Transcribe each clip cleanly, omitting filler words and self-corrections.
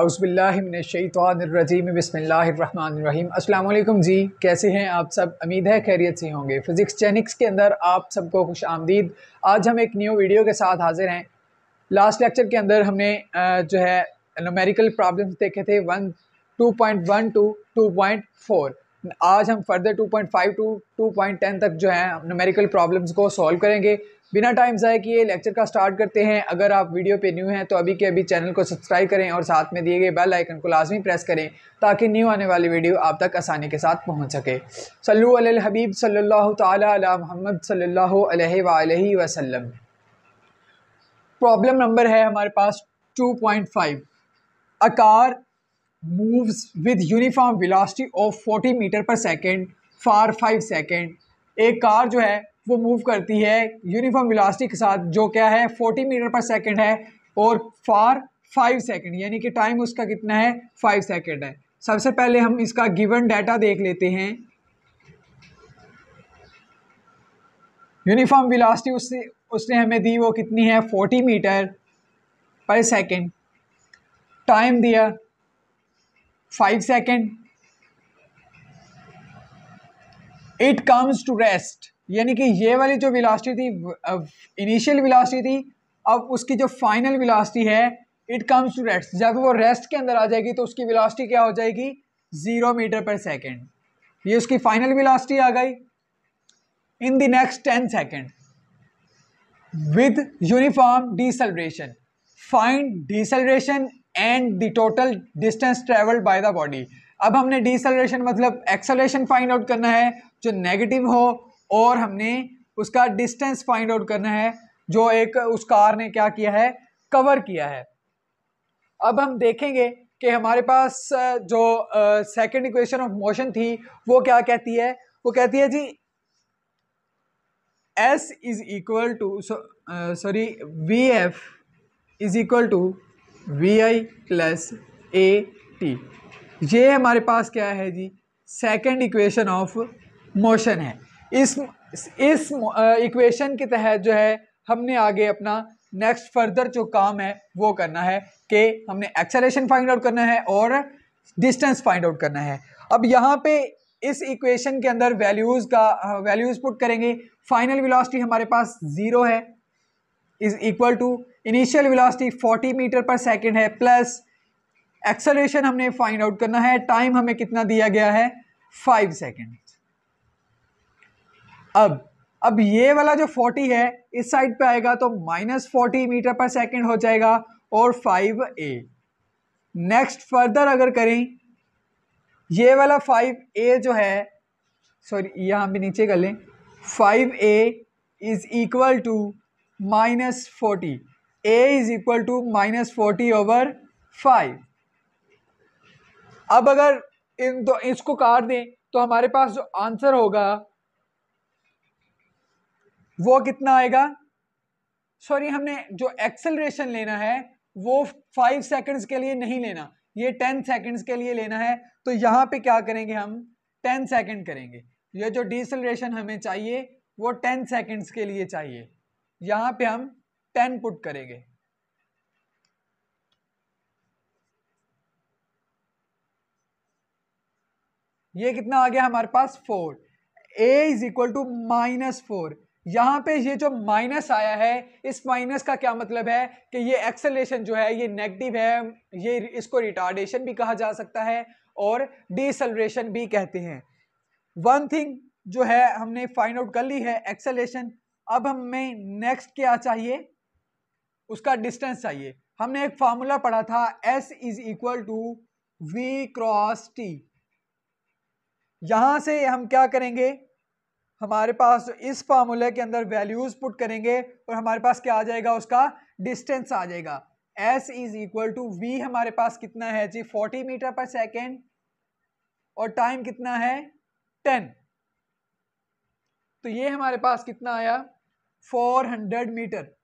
औज़ुबिल्लाहि मिनश्शैतानिर्रजीम बिस्मिल्लाहिर्रहमानिर्रहीम। अस्सलाम वालेकुम जी, कैसे हैं आप सब? उम्मीद है खैरियत से होंगे। फिज़िक्स जेनिक्स के अंदर आप सबको खुश आमदीद। आज हम एक न्यू वीडियो के साथ हाजिर हैं। लास्ट लेक्चर के अंदर हमने जो है न्यूमेरिकल प्रॉब्लम्स देखे थे 2.1 टू 2.4। आज हम फर्दर 2.5 टू 2.10 तक जो है न्यूमेरिकल प्रॉब्लम्स को सॉल्व करेंगे। बिना टाइम ज़ाय किए लेक्चर का स्टार्ट करते हैं। अगर आप वीडियो पे न्यू हैं तो अभी के अभी चैनल को सब्सक्राइब करें और साथ में दिए गए बेल आइकन को लाजमी प्रेस करें ताकि न्यू आने वाली वीडियो आप तक आसानी के साथ पहुंच सके। सल्लु अलल हबीब सल्लल्लाहु ताला अला मुहम्मद सल्लल्लाहु अलैहि वसल्लम। प्रॉब्लम नंबर है हमारे पास 2.5। A car moves with uniform velocity of 40 metre per second for 5 second. एक कार जो है वो मूव करती है यूनिफॉर्म वेलोसिटी के साथ जो क्या है 40 मीटर पर सेकेंड है और फॉर 5 सेकेंड, यानी कि टाइम उसका कितना है 5 सेकेंड है। सबसे पहले हम इसका गिवन डाटा देख लेते हैं। यूनिफॉर्म वेलोसिटी उसने हमें दी वो कितनी है 40 मीटर पर सेकेंड। टाइम दिया 5 second. It comes to rest, यानी कि ये वाली जो वेलोसिटी थी इनिशियल वेलोसिटी थी, अब उसकी जो फाइनल वेलोसिटी है इट कम्स टू रेस्ट। जब वो रेस्ट के अंदर आ जाएगी तो उसकी वेलोसिटी क्या हो जाएगी 0 मीटर पर सेकेंड। ये उसकी फाइनल वेलोसिटी आ गई। In the next 10 second with uniform deceleration find deceleration and the total distance travelled by the body. अब हमने डिसेलरेशन मतलब एक्सेलरेशन फाइंड आउट करना है जो नेगेटिव हो, और हमने उसका डिस्टेंस फाइंड आउट करना है जो एक उस कार ने क्या किया है कवर किया है। अब हम देखेंगे कि हमारे पास जो सेकंड इक्वेशन ऑफ मोशन थी वो क्या कहती है। वो कहती है जी S is equal to VF is equal to VI plus AT। ये हमारे पास क्या है जी सेकंड इक्वेशन ऑफ मोशन है। इस इक्वेशन के तहत जो है हमने आगे अपना नेक्स्ट फर्दर जो काम है वो करना है कि हमने एक्सेलरेशन फाइंड आउट करना है और डिस्टेंस फाइंड आउट करना है। अब यहाँ पे इस इक्वेशन के अंदर वैल्यूज पुट करेंगे। फाइनल वेलोसिटी हमारे पास 0 है is equal to initial velocity 40 metre per second है प्लस एक्सेलरेशन हमने फाइंड आउट करना है। टाइम हमें कितना दिया गया है 5 सेकेंड। अब ये वाला जो 40 है इस साइड पे आएगा तो -40 मीटर पर सेकेंड हो जाएगा और 5a। नेक्स्ट फर्दर अगर करें ये वाला 5a जो है, सॉरी यहाँ भी नीचे कर लें, 5a is equal to -40। a is equal to -40/5। अब अगर इसको काट दें तो हमारे पास जो आंसर होगा वो कितना आएगा। सॉरी, हमने जो एक्सेलरेशन लेना है वो 5 सेकंड्स के लिए नहीं लेना, ये 10 सेकंड्स के लिए लेना है। तो यहाँ पे क्या करेंगे हम 10 सेकंड करेंगे। ये जो डिसेलरेशन हमें चाहिए वो 10 सेकंड्स के लिए चाहिए। यहाँ पे हम 10 पुट करेंगे। ये कितना आ गया हमारे पास 4। a is equal to -4। यहाँ पे ये जो माइनस आया है इस माइनस का क्या मतलब है कि ये एक्सेलरेशन जो है ये नेगेटिव है। ये इसको रिटार्डेशन भी कहा जा सकता है और डिसेलरेशन भी कहते हैं। वन थिंग जो है हमने फाइंड आउट कर ली है एक्सेलरेशन। अब हमें नेक्स्ट क्या चाहिए, उसका डिस्टेंस चाहिए। हमने एक फार्मूला पढ़ा था S is equal to V cross T। यहां से हम क्या करेंगे, हमारे पास इस फार्मूले के अंदर वैल्यूज पुट करेंगे और हमारे पास क्या आ जाएगा, उसका डिस्टेंस आ जाएगा। S is equal to V हमारे पास कितना है जी 40 मीटर पर सेकेंड और टाइम कितना है 10। तो ये हमारे पास कितना आया 400 मीटर।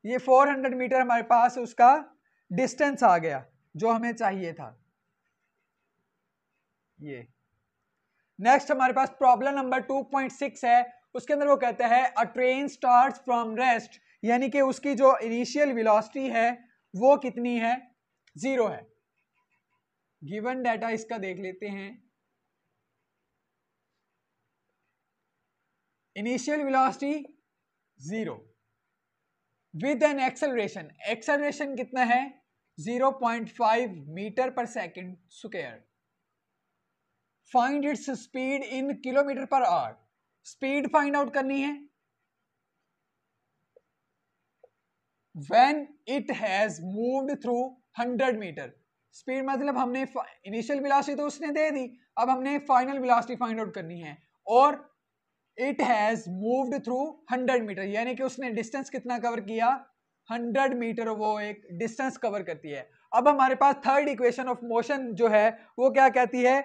ये 400 मीटर हमारे पास उसका डिस्टेंस आ गया जो हमें चाहिए था। ये नेक्स्ट हमारे पास प्रॉब्लम नंबर 2.6 है। उसके अंदर वो कहता है अ ट्रेन स्टार्ट्स फ्रॉम रेस्ट, यानी कि उसकी जो इनिशियल वेलोसिटी है वो कितनी है, 0 है। गिवन डाटा इसका देख लेते हैं। Initial velocity 0 with an acceleration, acceleration कितना है 0.5 metre per second square. Find its speed in kilometre per hour, speed find out करनी है when it has moved through 100 metre. Speed मतलब हमने इनिशियल वेलोसिटी तो उसने दे दी, अब हमने फाइनल वेलोसिटी फाइंड आउट करनी है। और it has moved through 100 metre, यानी कि उसने डिस्टेंस कितना कवर किया, 100 मीटर वो एक डिस्टेंस कवर करती है। अब हमारे पास थर्ड इक्वेशन ऑफ मोशन जो है वो क्या कहती है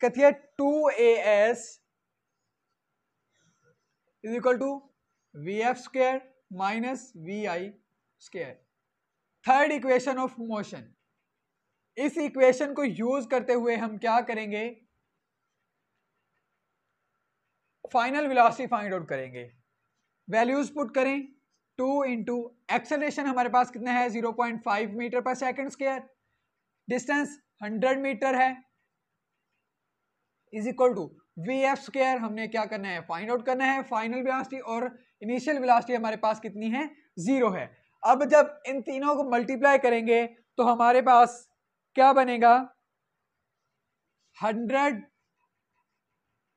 2as is equal to vf square minus vi square. Third equation of motion, इस इक्वेशन को यूज करते हुए हम क्या करेंगे, फाइनल वेलोसिटी फाइंड आउट करेंगे। वैल्यूज पुट करें, 2 इंटू एक्सेलरेशन हमारे पास कितना है 0.5 metre per second square, distance 100 metre है, is equal to vf square. हमने क्या करना है, फाइंड आउट करना है फाइनल वेलोसिटी, और इनिशियल वेलोसिटी हमारे पास कितनी है 0 है। अब जब इन तीनों को मल्टीप्लाई करेंगे तो हमारे पास क्या बनेगा, 100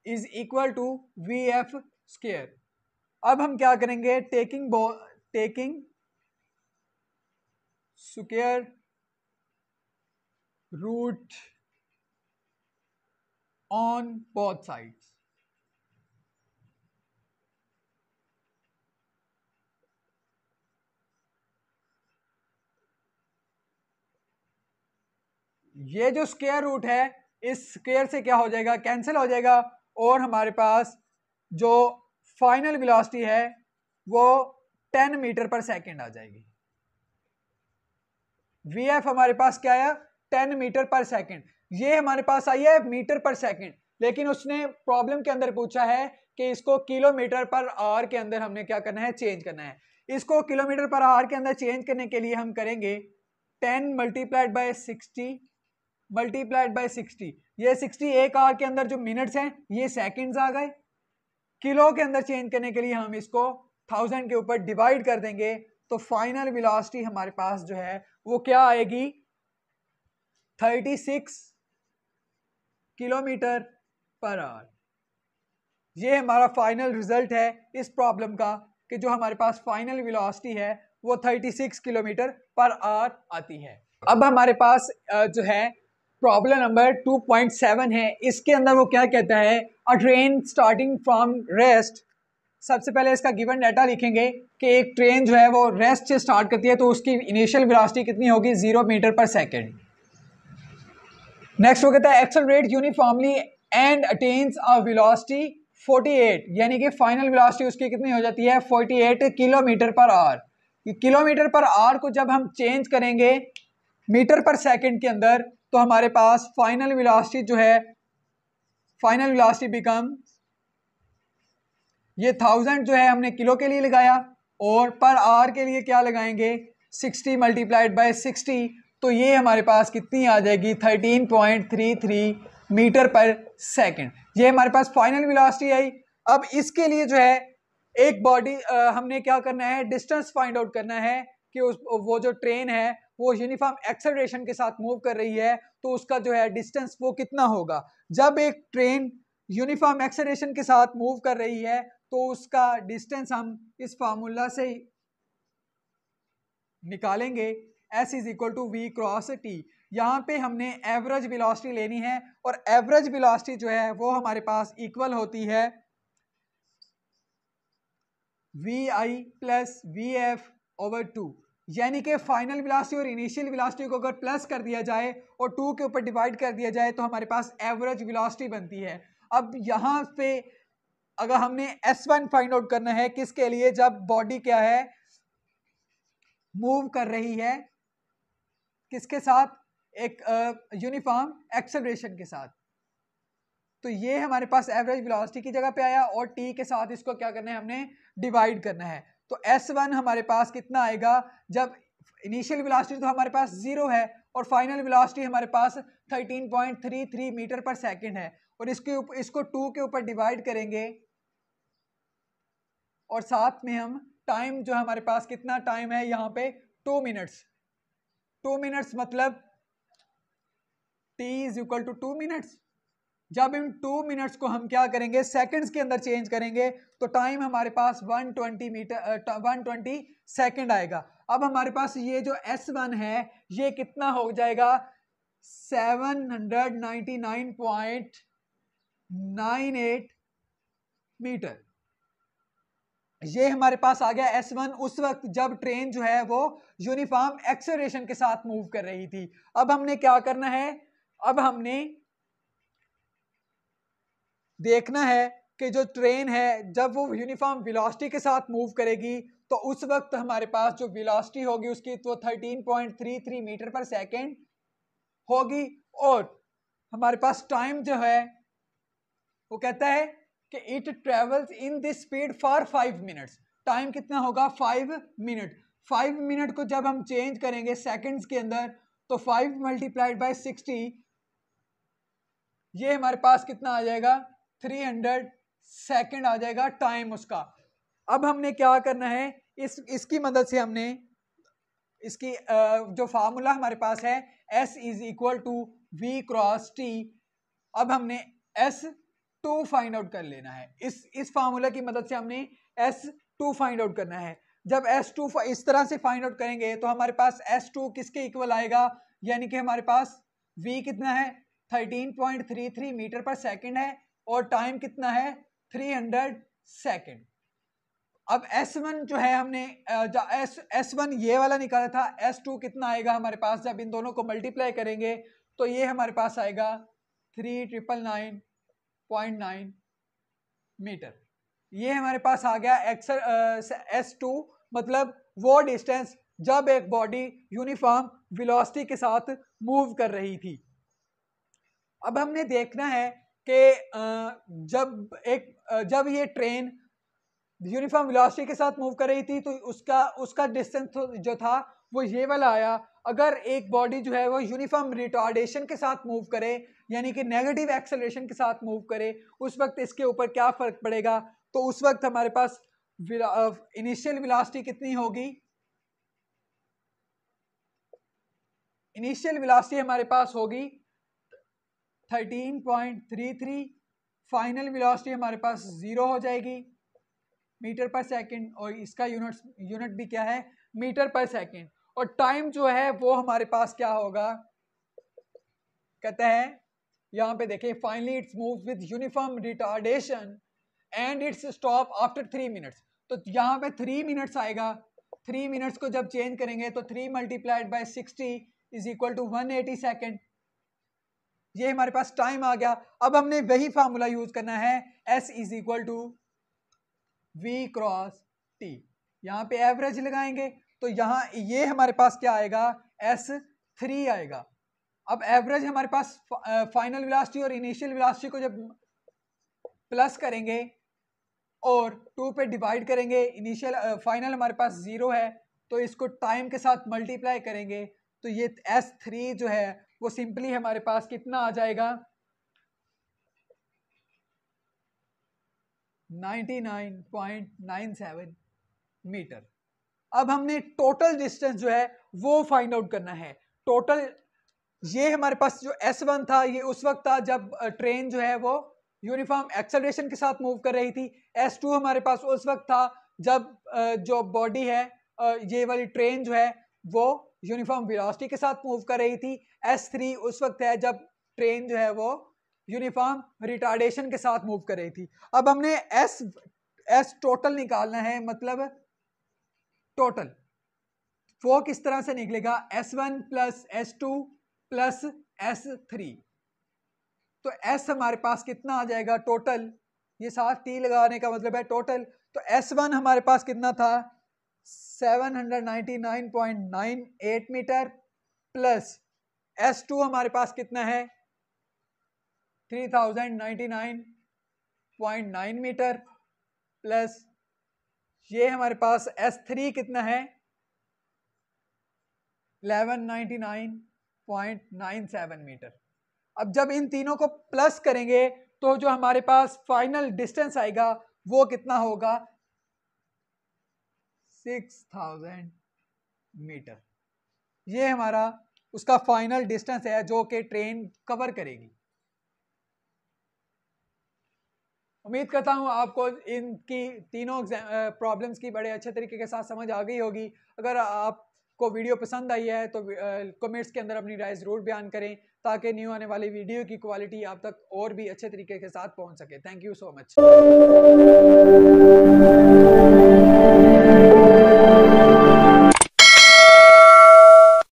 is equal to vf square. अब हम क्या करेंगे, taking square root on both sides. ये जो स्क्वायर रूट है इस स्क्वायर से क्या हो जाएगा, कैंसिल हो जाएगा, और हमारे पास जो फाइनल वेलोसिटी है वो 10 मीटर पर सेकेंड आ जाएगी। vf हमारे पास क्या आया 10 मीटर पर सेकेंड, ये हमारे पास आई है मीटर पर सेकेंड, लेकिन उसने प्रॉब्लम के अंदर पूछा है कि इसको किलोमीटर पर आवर के अंदर हमने क्या करना है, चेंज करना है। इसको किलोमीटर पर आवर के अंदर चेंज करने के लिए हम करेंगे 10 मल्टीप्लाइड बाय 60 मल्टीप्लाइड बाय 60, ये 60 एक आवर के अंदर जो मिनट्स हैं ये सेकंड्स आ गए। किलो के अंदर चेंज करने के लिए हम इसको 1000 के ऊपर डिवाइड कर देंगे, तो फाइनल वेलोसिटी हमारे पास जो है वो क्या आएगी 36 किलोमीटर पर आवर। ये हमारा फाइनल रिजल्ट है इस प्रॉब्लम का कि जो हमारे पास फाइनल वेलोसिटी है वो 36 किलोमीटर पर आवर आती है। अब हमारे पास जो है प्रॉब्लम नंबर 2.7 है, इसके अंदर वो क्या कहता है, अ ट्रेन स्टार्टिंग फ्रॉम रेस्ट। सबसे पहले इसका गिवन डाटा लिखेंगे कि एक ट्रेन जो है वो रेस्ट से स्टार्ट करती है तो उसकी इनिशियल वेलोसिटी कितनी होगी 0 मीटर पर सेकेंड। नेक्स्ट वो कहता है accelerate uniformly and attains a velocity 48, यानी कि फाइनल वेलोसिटी उसकी कितनी हो जाती है 48 kilometre per our. Kilometre per our को जब हम चेंज करेंगे मीटर पर सेकेंड के अंदर तो हमारे पास फाइनल वेलोसिटी जो है, फाइनल वेलोसिटी बिकम, ये 1000 जो है हमने किलो के लिए लगाया और पर आवर के लिए क्या लगाएंगे 60 मल्टीप्लाइड बाय 60, तो ये हमारे पास कितनी आ जाएगी 13.33 मीटर पर सेकेंड। ये हमारे पास फाइनल वेलोसिटी आई। अब इसके लिए जो है एक बॉडी हमने क्या करना है, डिस्टेंस फाइंड आउट करना है कि वो जो ट्रेन है वो यूनिफॉर्म एक्सेलरेशन के साथ मूव कर रही है तो उसका जो है डिस्टेंस वो कितना होगा। जब एक ट्रेन यूनिफॉर्म एक्सेलरेशन के साथ मूव कर रही है तो उसका डिस्टेंस हम इस फार्मूला से निकालेंगे, S is equal to V cross T. यहाँ पे हमने एवरेज वेलोसिटी लेनी है और एवरेज वेलोसिटी जो है वो हमारे पास इक्वल होती है V I plus V F over 2, यानी कि फाइनल वेलोसिटी और इनिशियल वेलोसिटी को अगर प्लस कर दिया जाए और 2 के ऊपर डिवाइड कर दिया जाए तो हमारे पास एवरेज वेलोसिटी बनती है। अब यहाँ पे अगर हमने S1 फाइंड आउट करना है किसके लिए, जब बॉडी क्या है मूव कर रही है किसके साथ, एक यूनिफॉर्म एक्सेलरेशन के साथ, तो ये हमारे पास एवरेज वेलोसिटी की जगह पे आया और टी के साथ इसको क्या करना है हमने डिवाइड करना है। तो S1 हमारे पास कितना आएगा, जब इनिशियल वेलोसिटी तो हमारे पास 0 है और फाइनल वेलोसिटी हमारे पास 13.33 मीटर पर सेकंड है, और इसको 2 के ऊपर डिवाइड करेंगे और साथ में हम टाइम जो हमारे पास कितना टाइम है यहाँ पे 2 मिनट्स। 2 मिनट्स मतलब t is equal to 2 minutes. जब इन 2 मिनट्स को हम क्या करेंगे सेकंड्स के अंदर चेंज करेंगे तो टाइम हमारे पास 120 सेकंड आएगा। अब हमारे पास ये जो S1 है ये कितना हो जाएगा 799.98 मीटर। ये हमारे पास आ गया S1 उस वक्त जब ट्रेन जो है वो यूनिफॉर्म एक्सेलरेशन के साथ मूव कर रही थी। अब हमने क्या करना है, अब हमने देखना है कि जो ट्रेन है जब वो यूनिफॉर्म वेलोसिटी के साथ मूव करेगी तो उस वक्त हमारे पास जो वेलोसिटी होगी उसकी तो 13.33 मीटर पर सेकंड होगी, और हमारे पास टाइम जो है वो कहता है कि it travels in this speed for 5 minutes. Time कितना होगा 5 मिनट। 5 मिनट को जब हम चेंज करेंगे सेकंड्स के अंदर तो 5 मल्टीप्लाइड बाय 60, ये हमारे पास कितना आ जाएगा 300 सेकंड आ जाएगा टाइम उसका। अब हमने क्या करना है, इसकी मदद से हमने इसकी जो फार्मूला हमारे पास है S is equal to V cross T, अब हमने S2 फाइंड आउट कर लेना है। इस फार्मूला की मदद से हमने S2 फाइंड आउट करना है। जब S2 इस तरह से फाइंड आउट करेंगे तो हमारे पास S2 किसके इक्वल आएगा, यानी कि हमारे पास V कितना है 13.33 मीटर पर सेकंड है और टाइम कितना है 300 सेकंड। अब S1 जो है हमने S1 ये वाला निकाला था, S2 कितना आएगा हमारे पास जब इन दोनों को मल्टीप्लाई करेंगे तो ये हमारे पास आएगा 3999.9 मीटर। ये हमारे पास आ गया S2, मतलब वो डिस्टेंस जब एक बॉडी यूनिफॉर्म वेलोसिटी के साथ मूव कर रही थी। अब हमने देखना है कि जब ये ट्रेन यूनिफॉर्म वेलोसिटी के साथ मूव कर रही थी तो उसका डिस्टेंस जो था वो ये वाला आया। अगर एक बॉडी जो है वो यूनिफॉर्म रिटार्डेशन के साथ मूव करे, यानी कि नेगेटिव एक्सेलरेशन के साथ मूव करे, उस वक्त इसके ऊपर क्या फर्क पड़ेगा, तो उस वक्त हमारे पास इनिशियल वेलोसिटी कितनी होगी, इनिशियल वेलोसिटी हमारे पास होगी 13.33, फाइनल वेलोसिटी हमारे पास 0 हो जाएगी मीटर पर सेकंड, और इसका यूनिट भी क्या है मीटर पर सेकंड, और टाइम जो है वो हमारे पास क्या होगा, कहते हैं यहाँ पे देखिए finally it's moves with uniform retardation and it's stop after 3 minutes. तो यहाँ पे 3 मिनट्स आएगा। 3 मिनट्स को जब चेंज करेंगे तो 3 multiplied by 60 is equal to 180 second. ये हमारे पास टाइम आ गया। अब हमने वही फार्मूला यूज करना है, S is equal to V cross T। यहाँ पे एवरेज लगाएंगे तो यहाँ ये हमारे पास क्या आएगा S3 आएगा। अब एवरेज हमारे पास फाइनल वेलोसिटी और इनिशियल वेलोसिटी को जब प्लस करेंगे और 2 पे डिवाइड करेंगे, इनिशियल फाइनल हमारे पास 0 है तो इसको टाइम के साथ मल्टीप्लाई करेंगे तो ये S3 जो है वो सिंपली हमारे पास कितना आ जाएगा 99.97 मीटर। अब हमने टोटल डिस्टेंस जो है वो फाइंड आउट करना है। टोटल ये हमारे पास जो S1 था ये उस वक्त था जब ट्रेन जो है वो यूनिफॉर्म एक्सेलरेशन के साथ मूव कर रही थी। S2 हमारे पास उस वक्त था जब जो बॉडी है ये वाली ट्रेन जो है वो यूनिफॉर्म वेलोसिटी के साथ मूव कर रही थी। S3 उस वक्त है जब ट्रेन जो है वो यूनिफॉर्म रिटार्डेशन के साथ मूव कर रही थी। अब हमने S टोटल निकालना है, मतलब टोटल वो किस तरह से निकलेगा S1 plus S2 plus S3। तो S हमारे पास कितना आ जाएगा टोटल, ये साथ T लगाने का मतलब है टोटल। तो S1 हमारे पास कितना था 799.98 मीटर प्लस S2 हमारे पास कितना है 3099.9 मीटर प्लस ये हमारे पास S3 कितना है 1199.97 मीटर। अब जब इन तीनों को प्लस करेंगे तो जो हमारे पास फाइनल डिस्टेंस आएगा वो कितना होगा, 6000 मीटर। ये हमारा उसका फाइनल डिस्टेंस है जो कि ट्रेन कवर करेगी। उम्मीद करता हूँ आपको इनकी तीनों प्रॉब्लम्स की बड़े अच्छे तरीके के साथ समझ आ गई होगी। अगर आपको वीडियो पसंद आई है तो कमेंट्स के अंदर अपनी राय ज़रूर बयान करें ताकि न्यू आने वाली वीडियो की क्वालिटी आप तक और भी अच्छे तरीके के साथ पहुँच सके। Thank you so much.